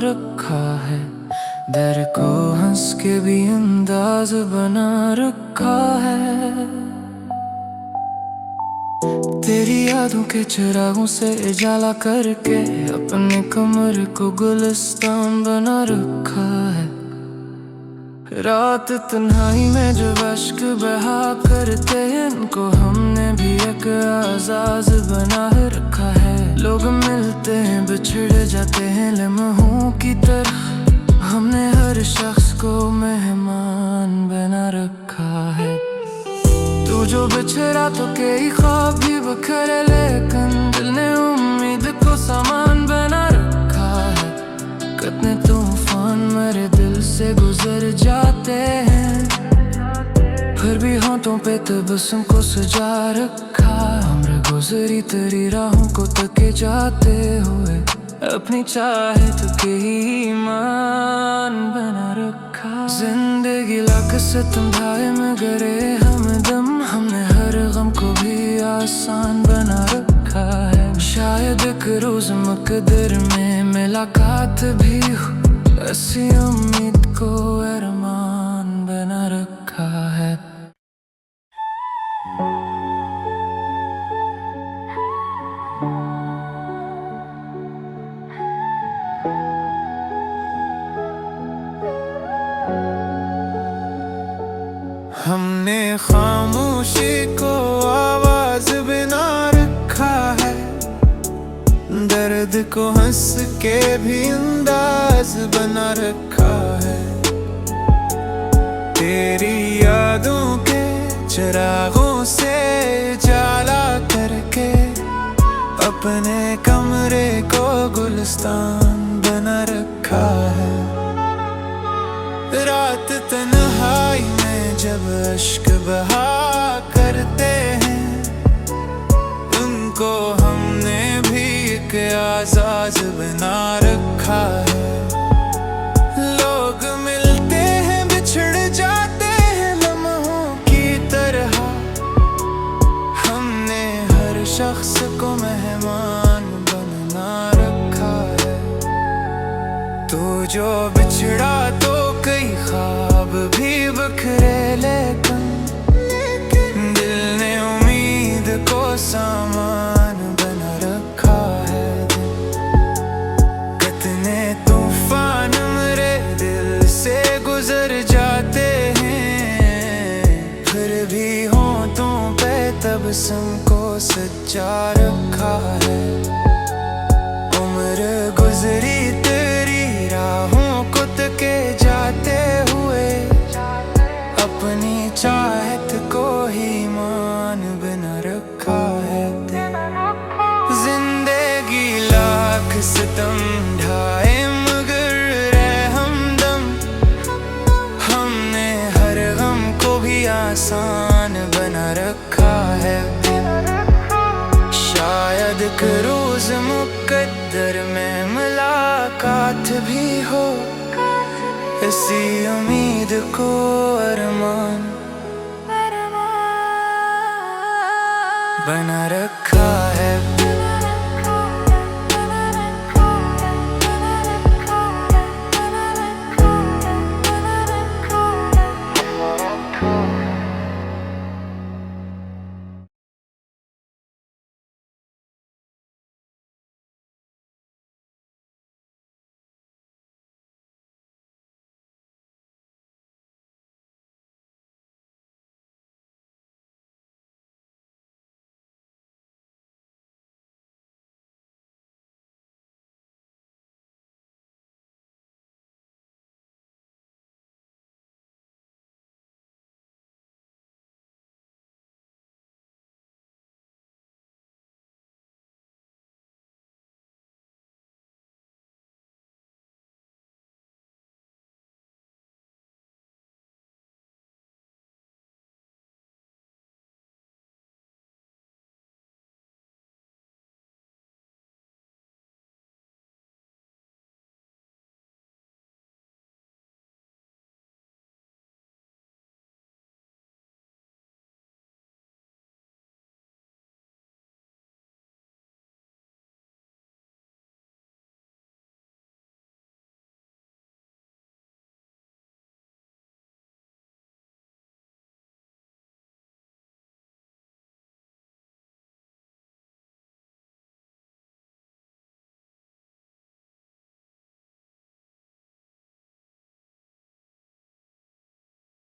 रखा है। डर को हंस के भी अंदाज बना रखा है। तेरी यादों के चिरागों से उजाला करके अपने कमर को गुलिस्तान बना रखा है। रात तन्हाई में जो अश्क बहा करते हैं उनको हमने भी एक आजाद बना रखा है। लोग मिलते हैं बिछड़ जाते हैं लम्हों की तरह, हमने हर शख्स को मेहमान बना रखा है। तू जो बिछड़ा तो कई ख्वाब भी बखरे, लेकिन दिल ने उम्मीद को सामान बना रखा है। कितने तूफान मेरे दिल से गुजर जाते हैं, फिर भी होंठों पे तबस्सुम को सजा रखा। उम्र गुजरी तेरी राहों को तके जाते हुए, अपनी चाहत के ईमान बना रखा। जिंदगी लाख सितम ढाए मगर हमदम, हमने हर गम को भी आसान बना रखा है। शायद एक रोज मकदर में मुलाकात भी हो, ऐसी उम्मीद को अरमान बना रखा है। हमने खामोशी को आवाज बना रखा है। दर्द को हंस के भी अंदाज बना रखा है। तेरी यादों के चिरागों से जाला करके अपने कमरे को गुलिस्तान बना रखा है। रात तन्हाई में जब अश्क बहा करते हैं उनको हमने भी एक आजाद बना रखा है। लोग मिलते हैं बिछड़ जाते हैं लम्हों की तरह, हमने हर शख्स को मेहमान बना रखा है। तू जो बिछड़ा तो कई ख्वाब भी बखरे, लेकिन दिल ने उम्मीद को सामान बना रखा है। कितने तूफान मेरे दिल से गुजर जाते हैं, फिर भी होंठों पे तबस्सुम को सजा रखा है। उम्र गुजरी तेरी राहों को तके जाते हुए, अपनी चाहत को ही मान बना रखा है। जिंदगी लाख सितम ढाए मगर हमदम, हमने हर गम को भी आसान बना रखा है। शायद एक रोज मुकद्दर में मुलाकात भी हो, इसी उम्मीद को अरमान बना रखा